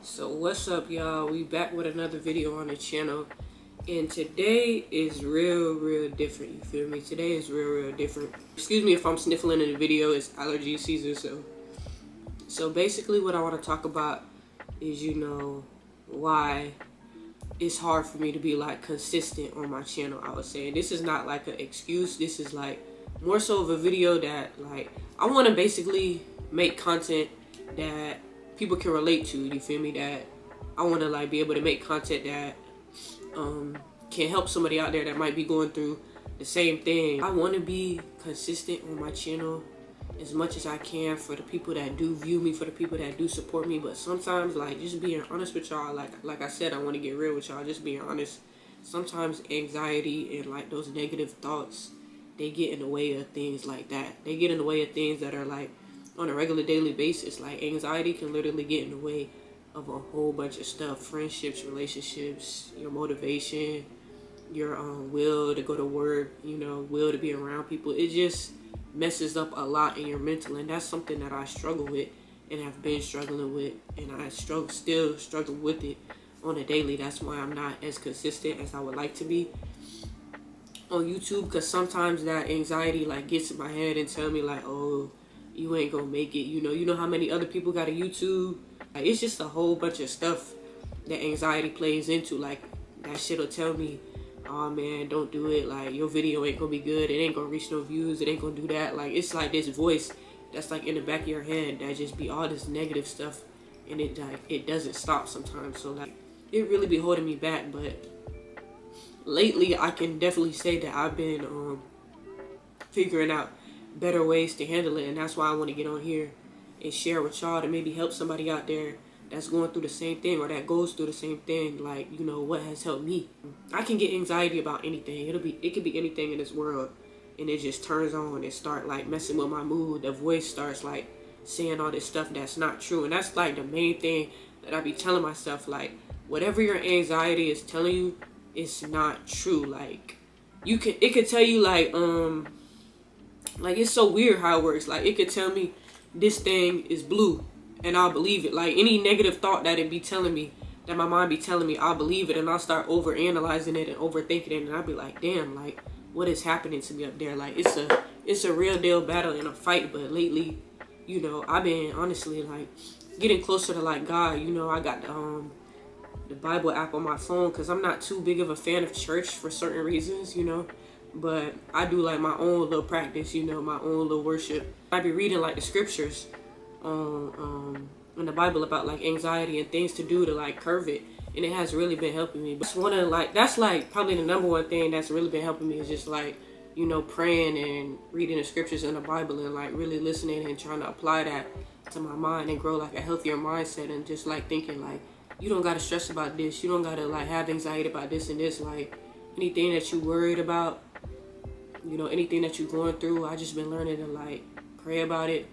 So what's up, y'all? We back with another video on the channel, and today is real different. You feel me? Today is real different. Excuse me if I'm sniffling in the video. It's allergy season. So basically what I want to talk about is, why it's hard for me to be like consistent on my channel. I would say this is not like an excuse. This is like more so of a video that like I want to basically make content that people can relate to. You feel me? That I want to like be able to make content that can help somebody out there that might be going through the same thing. I want to be consistent on my channel as much as I can for the people that do view me, for the people that do support me. But sometimes, like, just being honest with y'all, like I said, I want to get real with y'all, just being honest. Sometimes anxiety and like those negative thoughts, they get in the way of things like that. They get in the way of things that are like on a regular daily basis. Like anxiety can literally get in the way of a whole bunch of stuff: friendships, relationships, your motivation, your will to go to work, will to be around people. It just messes up a lot in your mental, and that's something that I struggle with and have been struggling with, and I still struggle with it on a daily. That's why I'm not as consistent as I would like to be on YouTube, because sometimes that anxiety like gets in my head and tell me like, oh, you ain't gonna make it. You know how many other people got a YouTube? Like, it's just a whole bunch of stuff that anxiety plays into. Like, that shit'll tell me, oh man, don't do it. Like, your video ain't gonna be good. It ain't gonna reach no views. It ain't gonna do that. Like, it's like this voice that's like in the back of your head that just be all this negative stuff, and it doesn't stop sometimes. So like, it really be holding me back. But lately, I can definitely say that I've been figuring out better ways to handle it, and that's why I want to get on here and share with y'all to maybe help somebody out there that's going through the same thing or that goes through the same thing. Like, what has helped me. I can get anxiety about anything. It could be anything in this world, and it just turns on and start like messing with my mood. The voice starts like saying all this stuff that's not true, and that's like the main thing that I be telling myself. Like, whatever your anxiety is telling you, it's not true. Like, it could tell you like it's so weird how it works. Like, it could tell me this thing is blue, and I'll believe it. Like, any negative thought that it be telling me, that my mind be telling me, I'll believe it, and I'll start over-analyzing it and overthinking it, and I'll be like, damn, like, what is happening to me up there? Like, it's a real deal battle and a fight. But lately, I've been honestly like getting closer to like God. I got the Bible app on my phone, because I'm not too big of a fan of church for certain reasons, but I do like my own little practice, my own little worship. I be reading like the scriptures in the Bible about like anxiety and things to do to like curb it, and it has really been helping me. But that's like probably the number one thing that's really been helping me is just like, praying and reading the scriptures in the Bible, and like really listening and trying to apply that to my mind and grow like a healthier mindset, and just like thinking like, you don't gotta stress about this, you don't gotta like have anxiety about this and this. Like, anything that you worried about, anything that you're going through, I just been learning to like pray about it,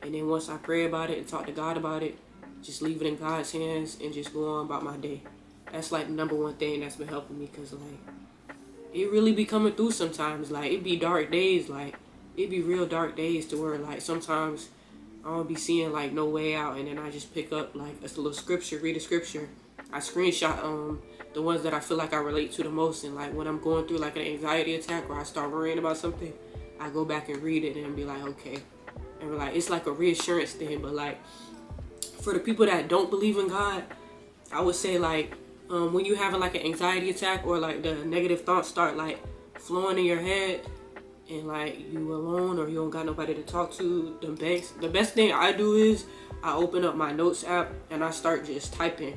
and then once I pray about it and talk to God about it, just leave it in God's hands and just go on about my day. That's like the number one thing that's been helping me, because like it really be coming through sometimes. Like, it be dark days, like it be real dark days to where like sometimes I don't be seeing like no way out, and then I just pick up like a little scripture, read a scripture. I screenshot the ones that I feel like I relate to the most, and like when I'm going through like an anxiety attack or I start worrying about something, I go back and read it and be like, okay. And like, it's like a reassurance thing. But like, for the people that don't believe in God, I would say like when you having like an anxiety attack, or like the negative thoughts start like flowing in your head, and like you alone or you don't got nobody to talk to, the best thing I do is I open up my notes app and I start just typing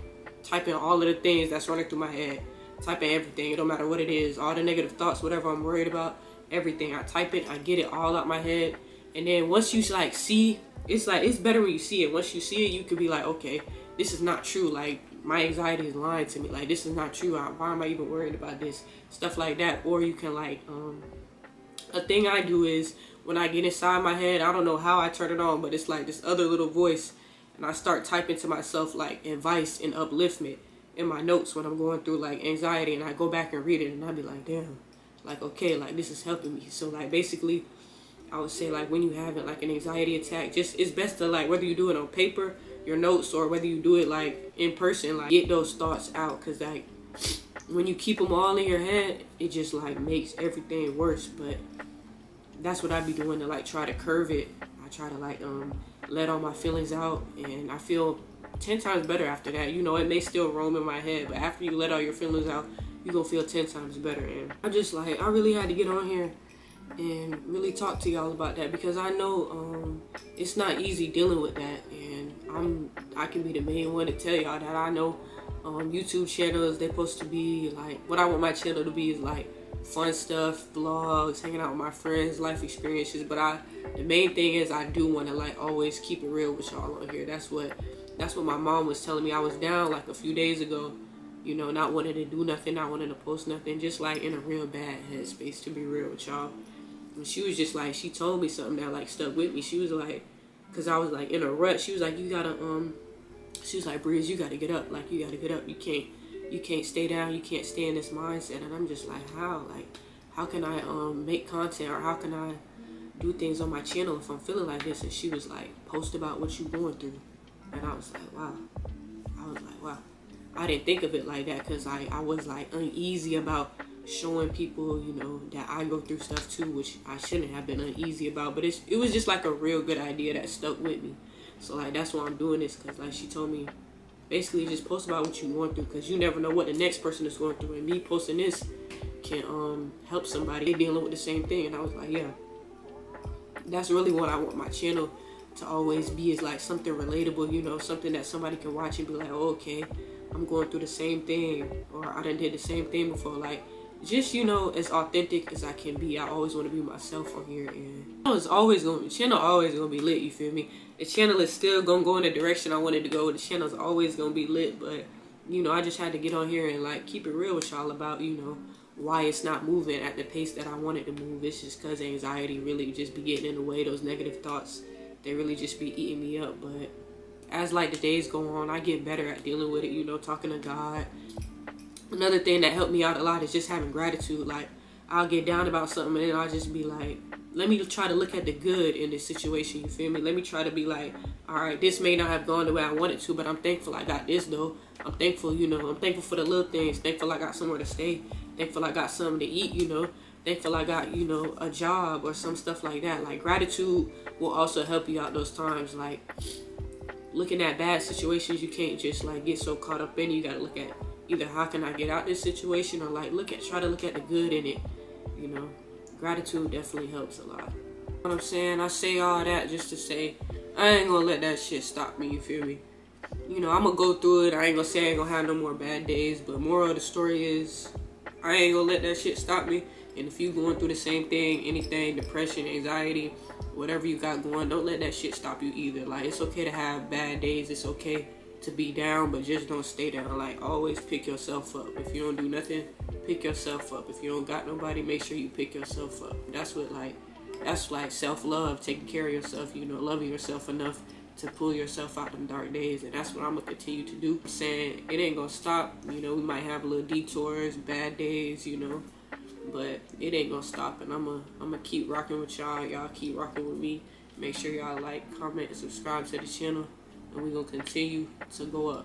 all of the things that's running through my head, typing everything. It don't matter what it is, all the negative thoughts, whatever I'm worried about, everything. I type it, I get it all out my head. And then once you like see, it's like, it's better when you see it. Once you see it, you could be like, okay, this is not true. Like, my anxiety is lying to me. Like, this is not true. Why am I even worried about this? Stuff like that. Or you can like, a thing I do is when I get inside my head, I don't know how I turn it on, but it's like this other little voice, and I start typing to myself like advice and upliftment in my notes when I'm going through like anxiety, and I go back and read it, and I be like, damn, like, okay, like this is helping me. So like basically I would say like when you having like an anxiety attack, just it's best to like, whether you do it on paper, your notes, or whether you do it like in person, like get those thoughts out, because like when you keep them all in your head, it just like makes everything worse. But that's what I be doing to like try to curve it. I try to like let all my feelings out, and I feel 10 times better after that. You know, it may still roam in my head, but after you let all your feelings out, you gonna feel 10 times better. And I just like, I really had to get on here and really talk to y'all about that, because I know it's not easy dealing with that, and I can be the main one to tell y'all that. I know YouTube channels, they're supposed to be like, what I want my channel to be is like fun stuff, vlogs, hanging out with my friends, life experiences. But the main thing is I do want to like always keep it real with y'all on here. That's what my mom was telling me. I was down like a few days ago, you know, not wanting to do nothing, not wanting to post nothing, just like in a real bad headspace, to be real with y'all. And she was just like, she told me something that like stuck with me. She was like, cause I was like in a rut. She was like, you gotta she was like, Breeze, you gotta get up. Like, you gotta get up. You can't stay down. You can't stay in this mindset. And I'm just like, how? Like, how can I make content, or how can I do things on my channel if I'm feeling like this? And she was like, post about what you're going through. And I was like, wow. I didn't think of it like that, because I was like uneasy about showing people, you know, that I go through stuff too, which I shouldn't have been uneasy about. But it was just like a real good idea that stuck with me. So like, that's why I'm doing this, because like she told me, basically just post about what you're going through, because you never know what the next person is going through. And me posting this can help somebody dealing with the same thing. And I was like, yeah, that's really what I want my channel to always be, is like something relatable, you know, something that somebody can watch and be like, oh, okay, I'm going through the same thing, or I done did the same thing before. Like, just, you know, as authentic as I can be. I always want to be myself on here, and the channel always gonna be lit, you feel me? The channel is still gonna go in the direction I wanted to go. The channel's always gonna be lit, but you know, I just had to get on here and like keep it real with y'all about, you know, why it's not moving at the pace that I wanted to move. It's just because anxiety really just be getting in the way. Those negative thoughts, they really just be eating me up. But as like the days go on, I get better at dealing with it, you know, talking to God. Another thing that helped me out a lot is just having gratitude. Like, I'll get down about something, and then I'll just be like, let me try to look at the good in this situation, you feel me? Let me try to be like, all right, this may not have gone the way I wanted to, but I'm thankful I got this though. I'm thankful, you know, I'm thankful for the little things. Thankful I got somewhere to stay. Thankful I got something to eat, you know. Thankful I got, you know, a job or some stuff like that. Like, gratitude will also help you out those times. Like, looking at bad situations, you can't just like get so caught up in it. You gotta look at either how can I get out this situation, or like try to look at the good in it, you know. Gratitude definitely helps a lot. What I'm saying, I say all that just to say, I ain't gonna let that shit stop me, you feel me? You know, I'm gonna go through it. I ain't gonna say I ain't gonna have no more bad days, but moral of the story is, I ain't gonna let that shit stop me. And if you going through the same thing, anything, depression, anxiety, whatever you got going, don't let that shit stop you either. Like, it's okay to have bad days. It's okay to be down, but just don't stay down. Like, always pick yourself up. If you don't do nothing, pick yourself up. If you don't got nobody, make sure you pick yourself up. That's like self-love, taking care of yourself, you know, loving yourself enough to pull yourself out them dark days. And that's what I'm gonna continue to do. I'm saying it ain't gonna stop. You know, we might have little detours, bad days, you know, but it ain't gonna stop. And I'm gonna keep rocking with y'all. Y'all keep rocking with me. Make sure y'all like, comment, and subscribe to the channel, and we're gonna continue to go up.